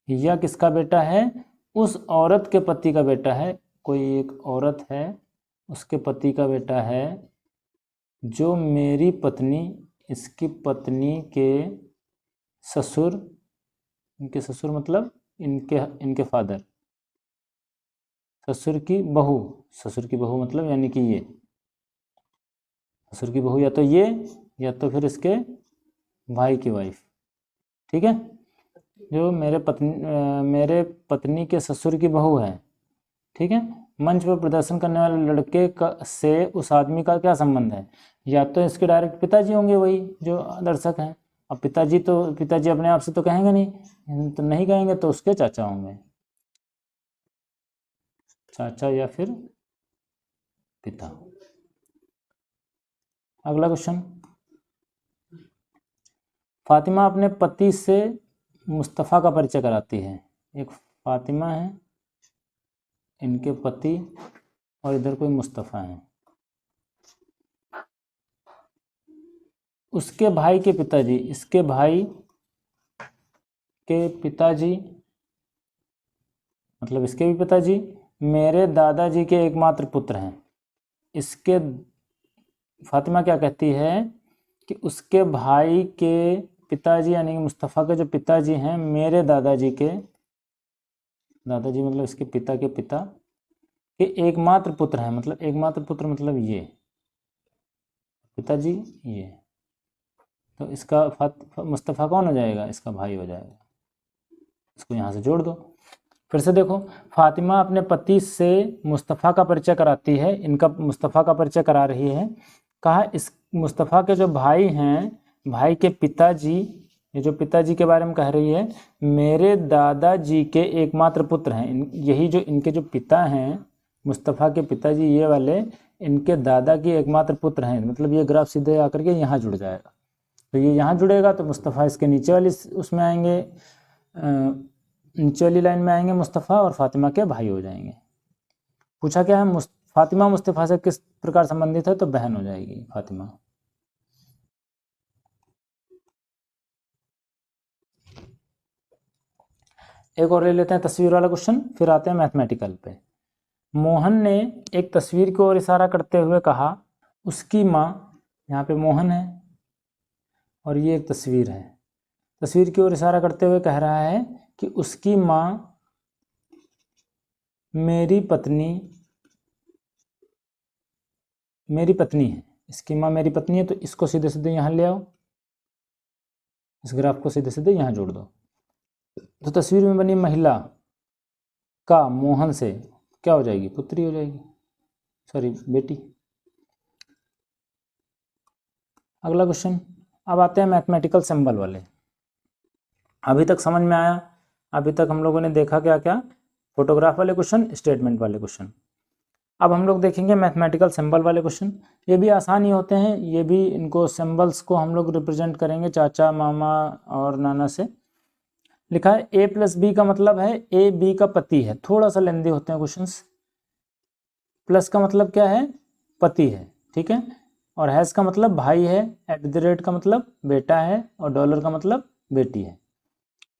यह किसका बेटा है, उस औरत के पति का बेटा है। कोई एक औरत है, उसके पति का बेटा है जो मेरी पत्नी, इसकी पत्नी के ससुर, इनके ससुर मतलब इनके फादर, ससुर की बहू मतलब यानी कि ये ससुर की बहू, या तो ये या तो फिर इसके भाई की वाइफ। ठीक है, जो मेरे पत्नी के ससुर की बहू है। ठीक है, मंच पर प्रदर्शन करने वाले लड़के का से उस आदमी का क्या संबंध है, या तो इसके डायरेक्ट पिताजी होंगे वही जो दर्शक हैं। अब पिताजी अपने आप से तो कहेंगे नहीं, तो नहीं कहेंगे तो उसके चाचा होंगे, चाचा या फिर पिता। अगला क्वेश्चन, फातिमा अपने पति से मुस्तफ़ा का परिचय कराती है। एक फातिमा है, इनके पति, और इधर कोई मुस्तफ़ा है। उसके भाई के पिताजी, इसके भाई के पिताजी मतलब इसके भी पिताजी मेरे दादाजी के एकमात्र पुत्र हैं। इसके फातिमा क्या कहती है कि उसके भाई के पिताजी यानी कि मुस्तफ़ा के जो पिताजी हैं मेरे दादाजी मतलब इसके पिता के पिता के एकमात्र पुत्र हैं। मतलब एकमात्र पुत्र मतलब ये पिताजी ये, तो इसका मुस्तफ़ा कौन हो जाएगा, इसका भाई हो जाएगा। इसको यहाँ से जोड़ दो। फिर से देखो, फातिमा अपने पति से मुस्तफ़ा का परिचय कराती है, इनका मुस्तफ़ा का परिचय करा रही है। कहा इस मुस्तफ़ा के जो भाई हैं, भाई के पिताजी, ये जो पिताजी के बारे में कह रही है, मेरे दादाजी के एकमात्र पुत्र हैं। यही जो इनके जो पिता हैं, मुस्तफ़ा के पिताजी ये वाले, इनके दादा के एकमात्र पुत्र हैं। मतलब ये ग्राफ सीधे आकर के यहाँ जुड़ जाएगा। तो ये यहाँ जुड़ेगा तो मुस्तफ़ा इसके नीचे वाली उसमें आएंगे, नीचे वाली लाइन में आएंगे मुस्तफ़ा, और फातिमा के भाई हो जाएंगे। पूछा क्या है, फातिमा मुस्तफ़ा से किस प्रकार संबंधित है, तो बहन हो जाएगी फातिमा। एक और ले लेते हैं तस्वीर वाला क्वेश्चन, फिर आते हैं मैथमेटिकल पे। मोहन ने एक तस्वीर की ओर इशारा करते हुए कहा उसकी माँ, यहाँ पे मोहन है और ये एक तस्वीर है, तस्वीर की ओर इशारा करते हुए कह रहा है कि उसकी माँ मेरी पत्नी है। इसकी माँ मेरी पत्नी है, तो इसको सीधे सीधे यहाँ ले आओ, इस ग्राफ को सीधे सीधे यहाँ जोड़ दो। तो तस्वीर में बनी महिला का मोहन से क्या हो जाएगी, पुत्री हो जाएगी, सॉरी बेटी। अगला क्वेश्चन, अब आते हैं मैथमेटिकल सिंबल वाले। अभी तक समझ में आया, अभी तक हम लोगों ने देखा क्या क्या, फोटोग्राफ वाले क्वेश्चन, स्टेटमेंट वाले क्वेश्चन। अब हम लोग देखेंगे मैथमेटिकल सिंबल वाले क्वेश्चन। ये भी आसान ही होते हैं, ये भी इनको सिंबल्स को हम लोग रिप्रेजेंट करेंगे चाचा मामा और नाना से। लिखा है a प्लस बी का मतलब है ए बी का पति है। थोड़ा सा लेंदी होते हैं क्वेश्चंस। प्लस का मतलब क्या है, पति है, ठीक है। और हैज़ का मतलब भाई है, एट द रेट का मतलब बेटा है, और डॉलर का मतलब बेटी है।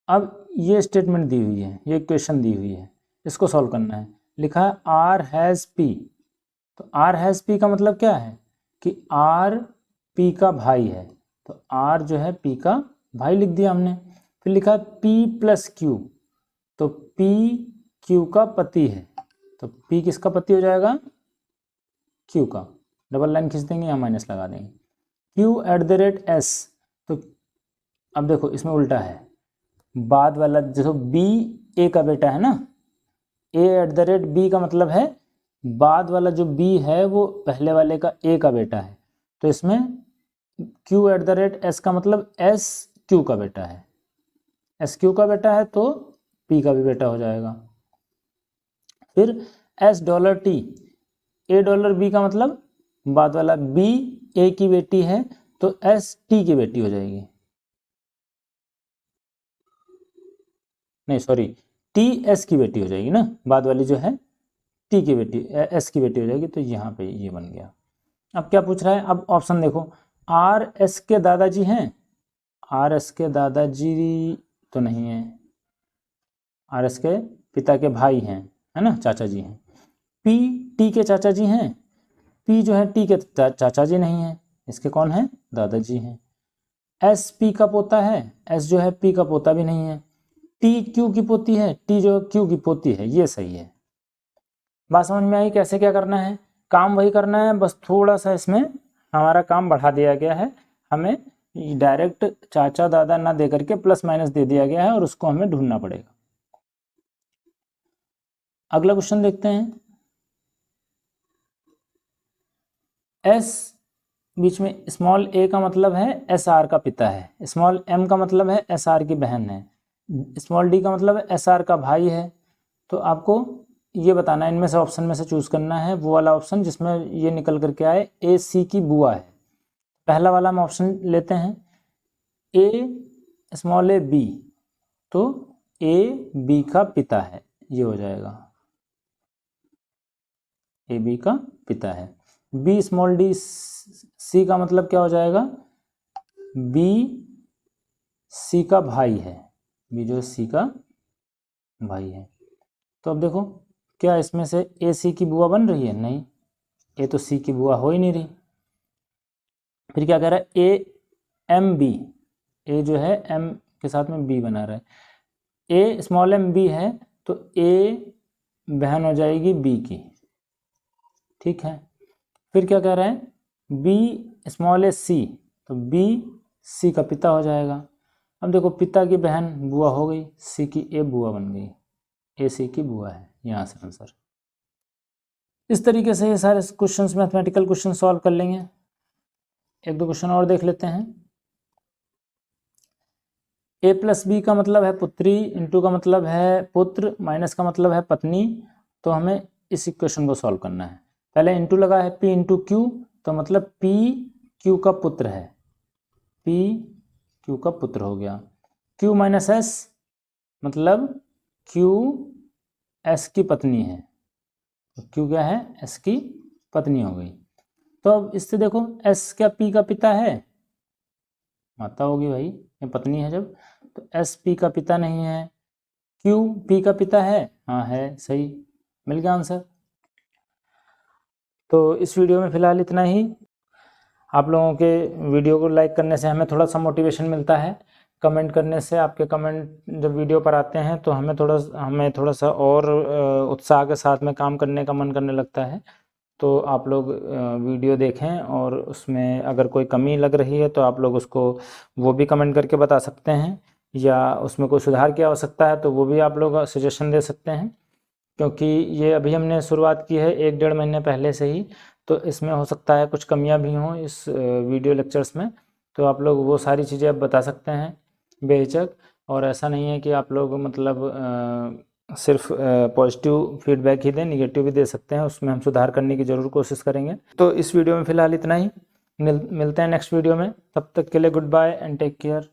अब ये स्टेटमेंट दी हुई है, ये क्वेश्चन दी हुई है, इसको सॉल्व करना है। लिखा है आर हैज़ पी। तो आर हैज़ पी का मतलब क्या है कि आर पी का भाई है, तो आर जो है पी का भाई लिख दिया हमने। फिर लिखा है पी प्लस क्यू, तो पी क्यू का पति है, तो पी किसका पति हो जाएगा, क्यू का। डबल लाइन खींच देंगे, यहाँ माइनस लगा देंगे। Q at the rate S, तो अब देखो इसमें उल्टा है, बाद वाला जो बी ए का बेटा है ना, ए एट द रेट बी का मतलब है बाद वाला जो बी है वो पहले वाले का ए का बेटा है, तो इसमें Q at the rate S का मतलब एस क्यू का बेटा है, एस क्यू का बेटा है तो पी का भी बेटा हो जाएगा। फिर S dollar T, A dollar B का मतलब बाद वाला बी ए की बेटी है, तो एस टी की बेटी हो जाएगी, नहीं सॉरी, टी एस की बेटी हो जाएगी ना, बाद वाली जो है टी की बेटी एस की बेटी हो जाएगी, तो यहाँ पे ये बन गया। अब क्या पूछ रहा है, अब ऑप्शन देखो, आर एस के दादाजी हैं, आर एस के दादाजी तो नहीं है, आर एस के पिता के भाई हैं, है ना, चाचा जी हैं। पी टी के चाचा जी हैं, पी जो है टी के चाचा जी नहीं है, इसके कौन है, दादाजी हैं। एस पी का पोता है, एस जो है पी का पोता भी नहीं है। टी क्यू की पोती है, टी जो क्यू की पोती है, ये सही है। बात समझ में आई कैसे क्या करना है, काम वही करना है, बस थोड़ा सा इसमें हमारा काम बढ़ा दिया गया है, हमें डायरेक्ट चाचा दादा ना दे करके प्लस माइनस दे दिया गया है और उसको हमें ढूंढना पड़ेगा। अगला क्वेश्चन देखते हैं। एस बीच में स्मॉल ए का मतलब है एस आर का पिता है, स्मॉल एम का मतलब है एस आर की बहन है, स्मॉल डी का मतलब है एस आर का भाई है। तो आपको ये बताना है, इनमें से ऑप्शन में से चूज करना है वो वाला ऑप्शन जिसमें ये निकल करके आए ए सी की बुआ है। पहला वाला हम ऑप्शन लेते हैं, ए स्मॉल ए बी, तो ए बी का पिता है, ये हो जाएगा, ए बी का पिता है। बी स्मॉल डी सी का मतलब क्या हो जाएगा, बी सी का भाई है, बी जो सी का भाई है। तो अब देखो क्या इसमें से ए सी की बुआ बन रही है, नहीं, ए तो सी की बुआ हो ही नहीं रही। फिर क्या कह रहा है, ए एम बी, ए जो है एम के साथ में बी बना रहा है, ए स्मॉल एम बी है, तो ए बहन हो जाएगी बी की, ठीक है। फिर क्या कह रहा है, बी स्मॉल ए सी, तो बी सी का पिता हो जाएगा। अब देखो पिता की बहन बुआ हो गई, सी की ए बुआ बन गई, ए सी की बुआ है, यहाँ से आंसर। इस तरीके से ये सारे क्वेश्चंस मैथमेटिकल क्वेश्चन सॉल्व कर लेंगे। एक दो क्वेश्चन और देख लेते हैं। ए प्लस बी का मतलब है पुत्री, इंटू का मतलब है पुत्र, माइनस का मतलब है पत्नी, तो हमें इस इक्वेशन को सॉल्व करना है। पहले इंटू लगा है पी इंटू क्यू, तो मतलब पी क्यू का पुत्र है, पी क्यू का पुत्र हो गया। क्यू माइनस एस मतलब क्यू एस की पत्नी है, तो क्यू क्या है, एस की पत्नी हो गई। तो अब इससे देखो एस क्या पी का पिता है, माता होगी भाई, ये पत्नी है जब, तो एस पी का पिता नहीं है। क्यू पी का पिता है, हाँ है, सही, मिल गया आंसर। तो इस वीडियो में फ़िलहाल इतना ही। आप लोगों के वीडियो को लाइक करने से हमें थोड़ा सा मोटिवेशन मिलता है, कमेंट करने से, आपके कमेंट जब वीडियो पर आते हैं तो हमें थोड़ा सा और उत्साह के साथ में काम करने का मन करने लगता है। तो आप लोग वीडियो देखें और उसमें अगर कोई कमी लग रही है तो आप लोग उसको वो भी कमेंट करके बता सकते हैं, या उसमें कोई सुधार की आवश्यकता है तो वो भी आप लोग सजेशन दे सकते हैं, क्योंकि ये अभी हमने शुरुआत की है 1-1.5 महीने पहले से ही, तो इसमें हो सकता है कुछ कमियां भी हों इस वीडियो लेक्चर्स में, तो आप लोग वो सारी चीज़ें अब बता सकते हैं बेहिचक। और ऐसा नहीं है कि आप लोग मतलब सिर्फ पॉजिटिव फीडबैक ही दें, निगेटिव भी दे सकते हैं, उसमें हम सुधार करने की ज़रूर कोशिश करेंगे। तो इस वीडियो में फ़िलहाल इतना ही, मिलते हैं नेक्स्ट वीडियो में। तब तक के लिए good bye and take care.